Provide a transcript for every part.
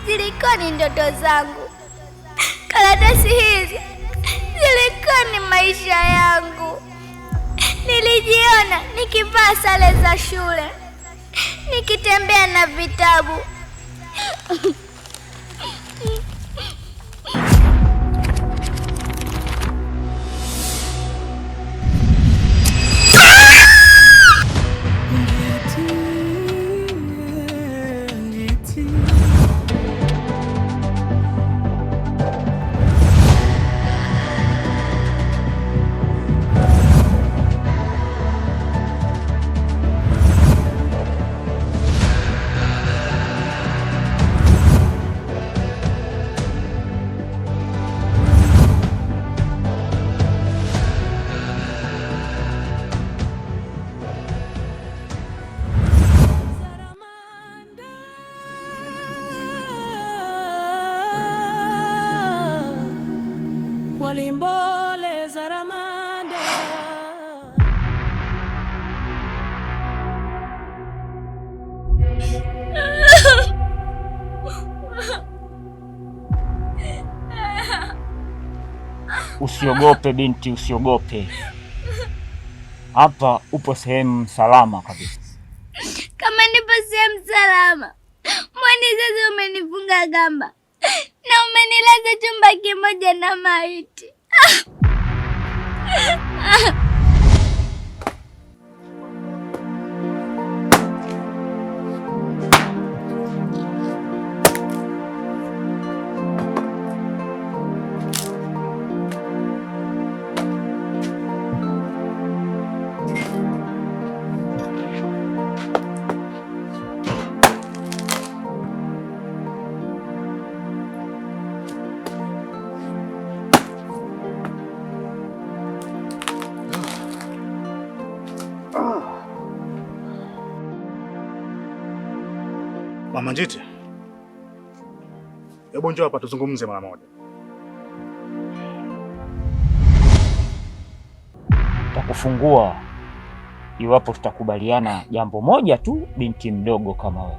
zilikuwa ni ndoto zangu. Karatasi hizi zilikuwa ni maisha yangu. Nilijiona nikivaa sare za shule, nikitembea na vitabu. Walimbole Zaramanda. Usiogope binti, usiogope. Hapa upo sehemu salama kabisa. Kama nipo sehemu salama, mbona sasa umenifunga gamba na umenilaza chumba kimoja na maiti? Mama Njiti, hebu njoo hapa tuzungumze mara moja. Takufungua iwapo tutakubaliana jambo moja tu, binti mdogo kama wewe.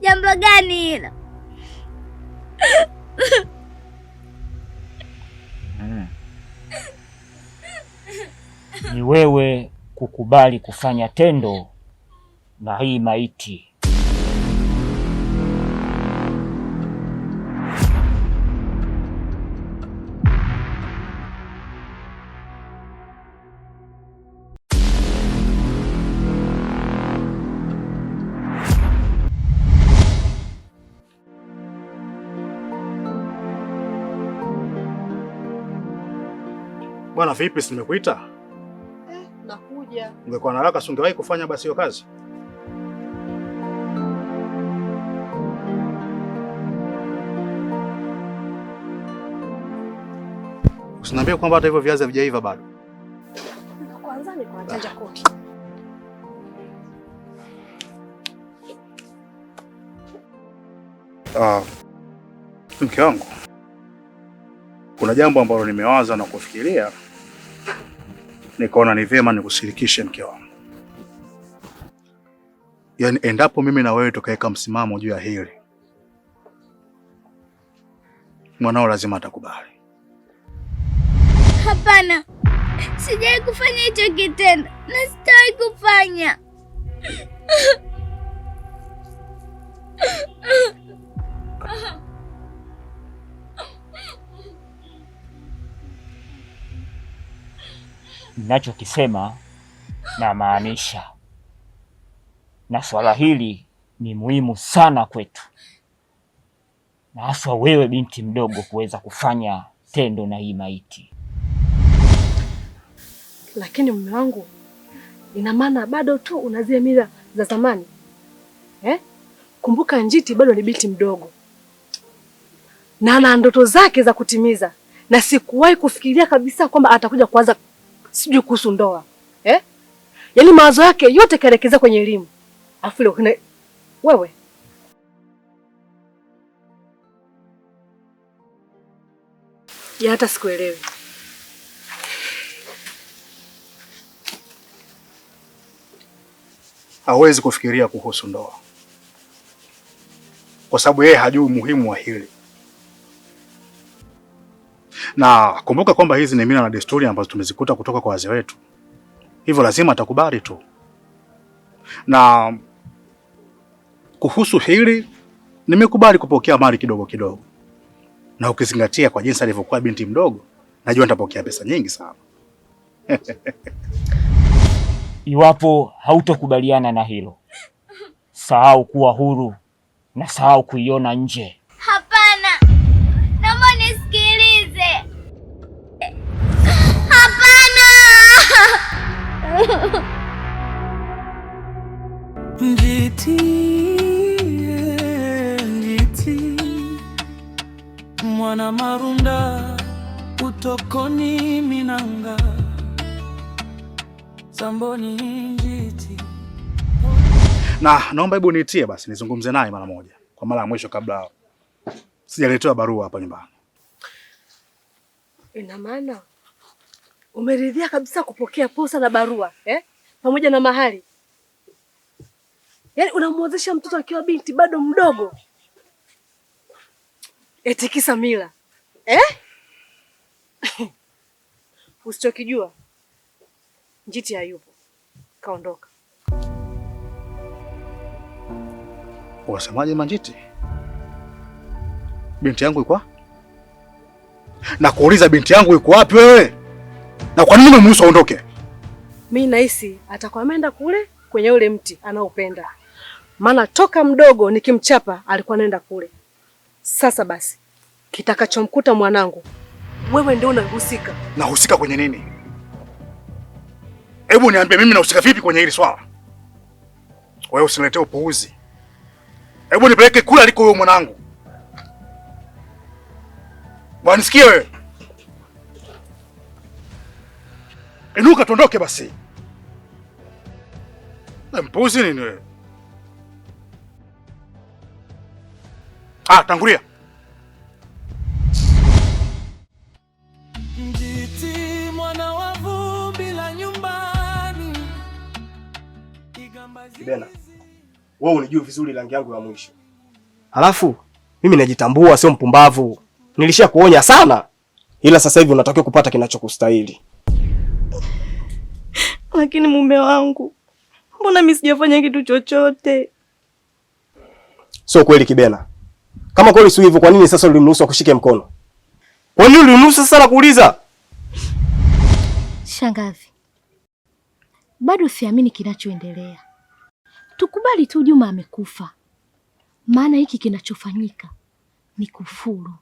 Jambo gani hilo? Ni wewe kukubali kufanya tendo na hii maiti. Bwana vipi, si nimekuita? Nakuja. Ungekuwa na haraka si ungewahi kufanya basi hiyo kazi? Usiniambie kwamba hata hivyo viazi havijaiva bado. Kwanza ni kwa chanja koti. Mke wangu, kuna jambo ambalo nimewaza na kufikiria, nikaona ni vyema nikushirikishe mke wangu. Yaani endapo mimi na wewe tukaweka msimamo juu ya hili, mwanao lazima atakubali. Hapana, sijawahi kufanya hicho kitendo na sitawahi kufanya. Ninachokisema na maanisha, na swala hili ni muhimu sana kwetu, na hasa wewe binti mdogo kuweza kufanya tendo na hii maiti. Lakini mume wangu, ina maana bado tu unazia mila za zamani eh? Kumbuka Njiti bado ni binti mdogo na ana ndoto zake za kutimiza, na sikuwahi kufikiria kabisa kwamba atakuja kuanza sijui kuhusu ndoa eh? Yaani mawazo yake yote kaelekeza kwenye elimu. Afu leo wewe ya hata sikuelewi. Hawezi kufikiria kuhusu ndoa. kwa sababu yeye hajui umuhimu wa hili. Na kumbuka kwamba hizi ni mila na desturi ambazo tumezikuta kutoka kwa wazee wetu, hivyo lazima atakubali tu. Na kuhusu hili, nimekubali kupokea mali kidogo kidogo, na ukizingatia kwa jinsi alivyokuwa binti mdogo, najua nitapokea pesa nyingi sana. Iwapo hautokubaliana na hilo, sahau kuwa huru na sahau kuiona nje. Hapana, naomba nisikilize. Hapana. Njiti mwana marunda utokoni minanga Samboni njiti. Na naomba hebu niitie basi nizungumze naye mara moja, kwa mara ya mwisho kabla sijaletewa barua hapa nyumbani. Ina maana umeridhia kabisa kupokea posa na barua pamoja na mahali? Yaani unamwozesha mtoto akiwa binti bado mdogo, eti kisa mila Usichokijua Njiti hayupo, kaondoka. Unasemaje Manjiti? Binti yangu yuko? Na kuuliza binti yangu yuko wapi wewe? Na kwa nini umemruhusu aondoke? Mimi nahisi atakuwa ameenda kule kwenye ule mti anaopenda. Maana toka mdogo nikimchapa alikuwa anaenda kule. Sasa basi, kitakachomkuta mwanangu, wewe ndio unahusika. Nahusika kwenye nini? Hebu niambie mimi nahusika vipi kwenye hili swala? Wewe usiniletee upuuzi. Hebu nipeleke kule aliko huyo mwanangu. Wanisikie wewe? Inuka tuondoke basi. Mpuuzi nini wewe? Tangulia. Njiti mwana wavu bila nyumbani. Kibena, wewe unijua vizuri rangi yangu ya mwisho. Halafu mimi najitambua, sio mpumbavu. Nilisha kuonya sana, ila sasa hivi unatakiwa kupata kinachokustahili. Lakini mume wangu, mbona mimi sijafanya kitu chochote? Sio kweli Kibena. Kama kweli sio hivyo, kwa nini sasa ulimruhusu akushike mkono? Kwa nini ulimruhusu sasa na kuuliza? Shangazi, bado siamini kinachoendelea. Tukubali tu Juma amekufa. Maana hiki kinachofanyika ni kufuru.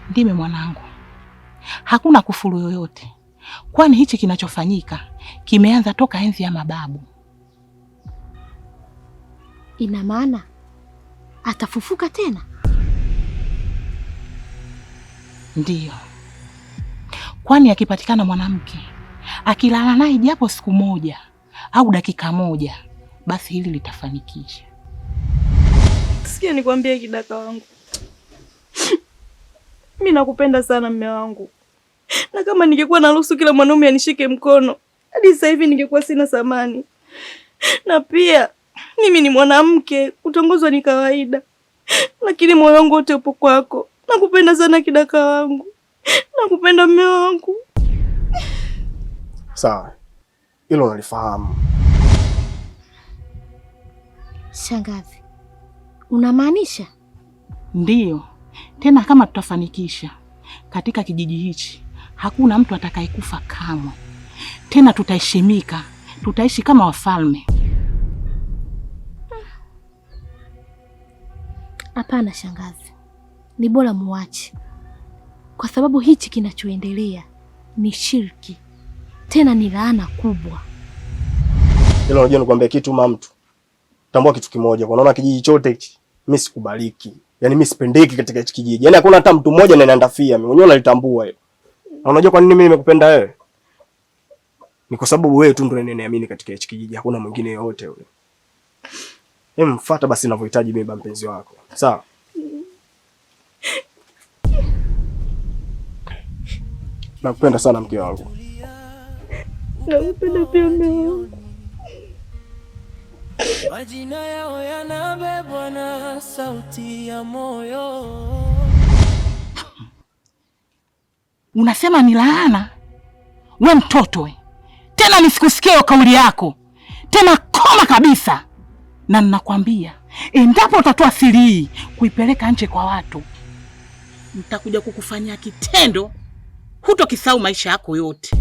Ndime mwanangu, hakuna kufuru yoyote. Kwani hichi kinachofanyika kimeanza toka enzi ya mababu. Ina maana atafufuka tena? Ndiyo. Kwani akipatikana mwanamke akilala naye japo siku moja au dakika moja, basi hili litafanikisha. Sikia nikwambie kidaka wangu. Mimi nakupenda sana mume wangu. Na kama ningekuwa naruhusu kila mwanaume anishike mkono, hadi sasa hivi ningekuwa sina thamani. Na pia mimi ni mwanamke, kutongozwa ni kawaida. Lakini moyo wangu wote upo kwako. Nakupenda sana kidaka wangu. Nakupenda mume wangu. Sawa. Hilo nalifahamu. Shangazi, unamaanisha? Ndiyo. Tena kama tutafanikisha katika kijiji hichi, hakuna mtu atakayekufa kamwe. Tena tutaheshimika, tutaishi kama wafalme. Hapana shangazi, ni bora muache. Kwa sababu hichi kinachoendelea ni shirki, tena ni laana kubwa. Hilo unajua nikwambia kitu mtu. Tambua kitu kimoja, kwa naona kijiji chote hichi mimi sikubaliki. Yaani mimi sipendeki katika hichi kijiji. Yaani hakuna hata mtu mmoja ananiandafia mimi. Mwenyewe unalitambua hilo. Na unajua kwa nini mimi nimekupenda wewe? Ni kwa sababu wewe tu ndio unaniamini katika hichi kijiji, hakuna mwingine yote yule. Mfuata basi ninavyohitaji mimi mpenzi wako. Sawa? Nakupenda sana mke wangu. Nakupenda pia mume wangu. majina yao yanabebwa na sauti ya moyo. Unasema ni laana? We mtoto we, tena nisikusikia kauli yako tena, koma kabisa. Na ninakwambia endapo utatoa siri hii kuipeleka nje kwa watu, nitakuja kukufanyia kitendo hutokisahau maisha yako yote.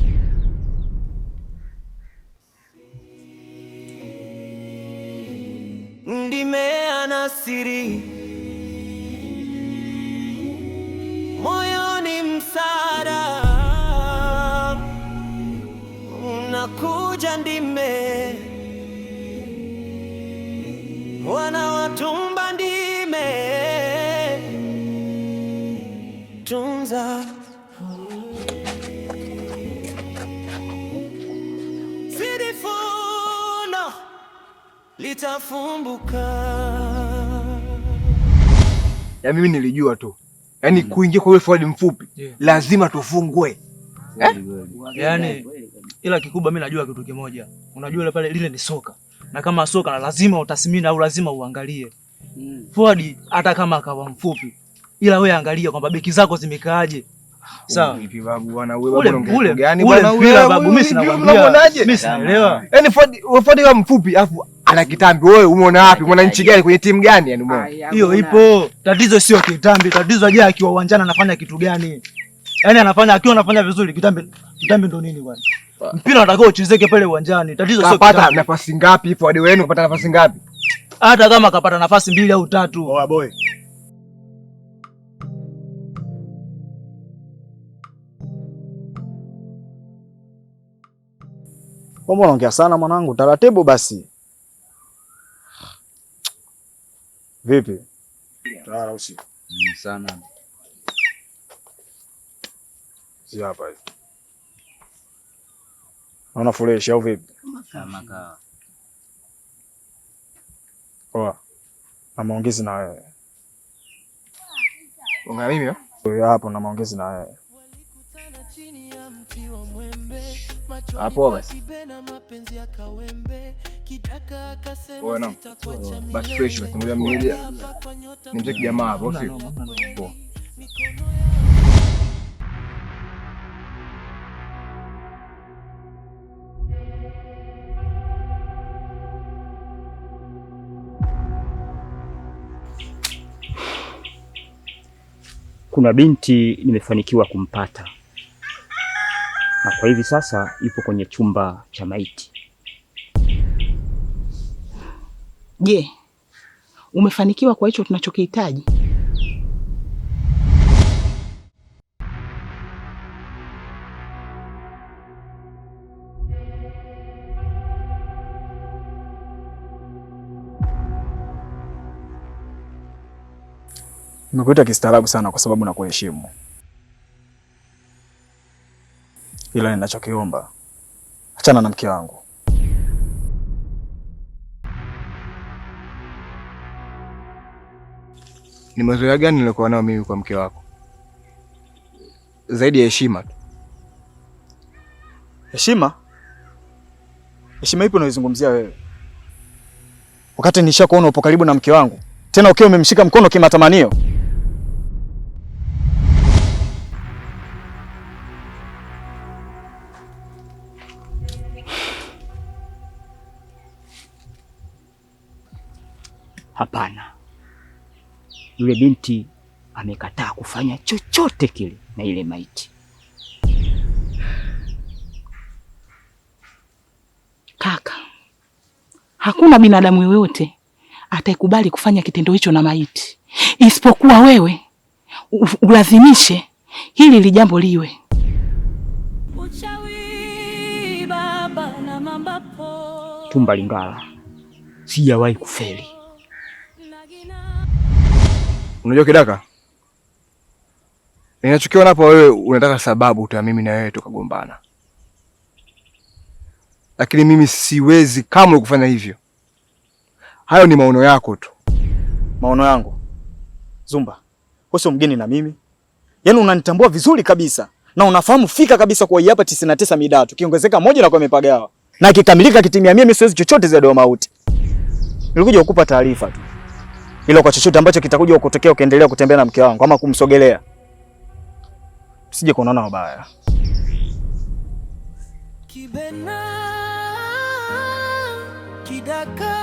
Ndimeana siri moyoni, msara unakuja, ndime wana watumba, ndime tunza sirifuno litafumbuka. Ya mimi nilijua tu, yaani kuingia kwa yule Fuadi mfupi lazima tufungwe. Yaani ila kikubwa mimi najua kitu kimoja. Unajua ile pale lile ni soka. Na kama soka na lazima utasimina au lazima uangalie. Fuadi hata kama akawa mfupi, ila wewe angalia kwamba beki zako zimekaaje. Sawa. Vipi babu bwana, wewe bwana ongea gani bwana wewe babu, mimi sinakwambia. Mimi sinaelewa. Yaani Fuadi wa mfupi afu ana kitambi, wewe umeona wapi? Mwana nchi gani, kwenye timu gani yani umeona? Hiyo ipo. Tatizo sio kitambi, tatizo aje akiwa uwanjani anafanya kitu gani? Yaani akiwa anafanya vizuri, kitambi ndo nini bwana? Mpira unataka uchezeke pale uwanjani. Tatizo sio kitambi. Kapata nafasi ngapi Fuadi wenu, kapata nafasi ngapi? Hata kama kapata nafasi 2 au 3. Oa boy. Mbona unaongea sana mwanangu? Taratibu basi. Vipi? Tara usi. Sana. Si hapa hivi. Unaona fresh au vipi? Kama kawa. Poa. Na maongezi na wewe. Unga mimi? Wewe hapo na maongezi na wewe. Hapo basi. Bwana. Basi fresh basi, ngoja mmoja. Nimche jamaa hapo sio? Poa. Kuna binti nimefanikiwa kumpata, na kwa hivi sasa yupo kwenye chumba cha maiti. Je, umefanikiwa kwa hicho tunachokihitaji? Nimekuita kistaarabu sana kwa sababu nakuheshimu. Ila ninachokiomba, achana na mke wangu. Ni mazoea gani nilikuwa nayo mimi kwa mke wako? Zaidi ya heshima tu. Heshima? Heshima ipo unaizungumzia wewe? Wakati nishakuona upo karibu na mke wangu, tena ukiwa umemshika mkono kimatamanio. Hapana. Yule binti amekataa kufanya chochote kile na ile maiti. Kaka, hakuna binadamu yoyote ataikubali kufanya kitendo hicho na maiti, isipokuwa wewe ulazimishe hili lijambo liwe. Uchawi baba na mambapo. Tumba Lingala, sijawahi kufeli. Unajua Kidaka? Ninachokiona hapa, wewe unataka sababu tu mimi na wewe tukagombana. Lakini mimi siwezi kamwe kufanya hivyo. Hayo ni maono yako tu. Maono yangu? Zumba, wewe sio mgeni na mimi. Yaani unanitambua vizuri kabisa. Na unafahamu fika kabisa kwa hapa 99 midatu. Kiongezeka moja na kwa imepagawa. Na kikamilika kitimia mimi siwezi chochote zaidi ya mauti. Nilikuja kukupa taarifa tu. Ila kwa chochote ambacho kitakuja kutokea ukiendelea kutembea na mke wangu ama kumsogelea, usije kuonana mabaya. Kibena kidaka.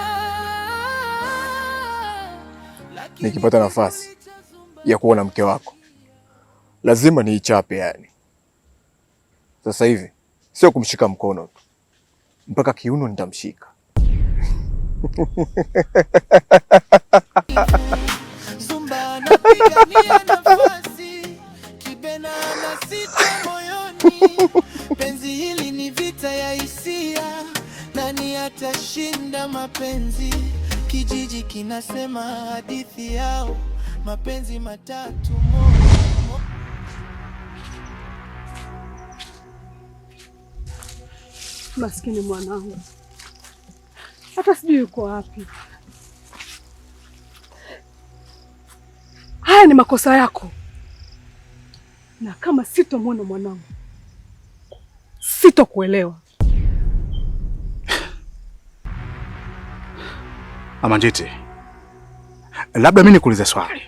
Nikipata nafasi ya kuona mke wako lazima niichape yani. Sasa hivi sio kumshika mkono tu, mpaka kiuno nitamshika. Zumba napigania nafasi, Kibena na sita moyoni. Penzi hili ni vita ya hisia, nani atashinda mapenzi? Kijiji kinasema hadithi yao, mapenzi matatu Maskini mwanangu, hata sijui yuko wapi. Haya ni makosa yako, na kama sitomwona mwanangu sitokuelewa. Mama Njiti, labda mimi nikuulize swali.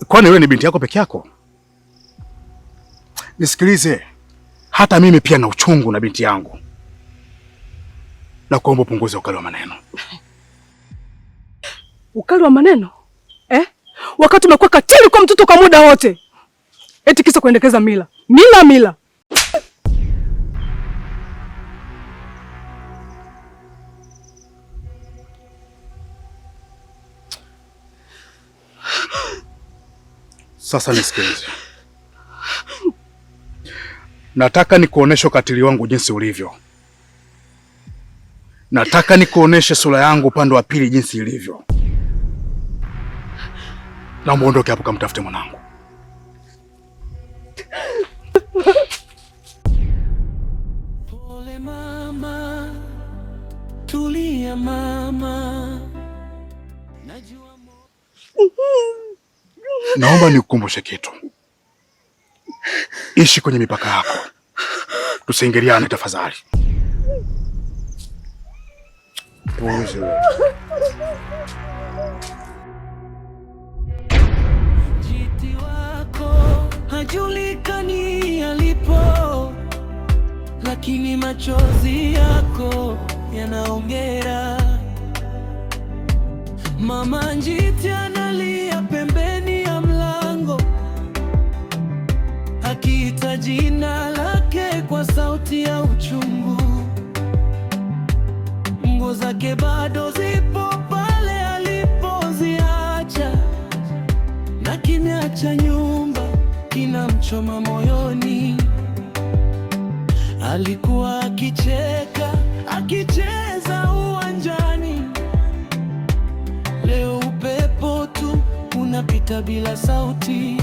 Kwani wewe ni binti yako peke yako? Nisikilize, hata mimi pia na uchungu na binti yangu. Na kuomba upunguze ukali wa maneno. Ukali wa maneno? Wakati umekuwa katili kwa mtoto kwa muda wote. Eti kisa kuendekeza mila. Mila. Sasa nisikilize. Nataka nikuoneshe ukatili wangu jinsi ulivyo. Nataka nikuoneshe sura yangu upande wa pili jinsi ilivyo. Na muondoke hapo kamtafute mwanangu. Pole mama, tulia mama. Naomba nikukumbushe kitu. Ishi kwenye mipaka yako. Tusiingiliane tafadhali. Jiti wako hajulikani alipo, lakini machozi yako yanaongea. Mama Njiti analia pembeni ya mlango, akiita jina lake kwa sauti ya uchungu. Nguo zake bado zipo pale alipoziacha, na kimya cha nyumba kinamchoma moyoni. Alikuwa akicheka, akicheza uwanjani. Leo upepo tu unapita bila sauti.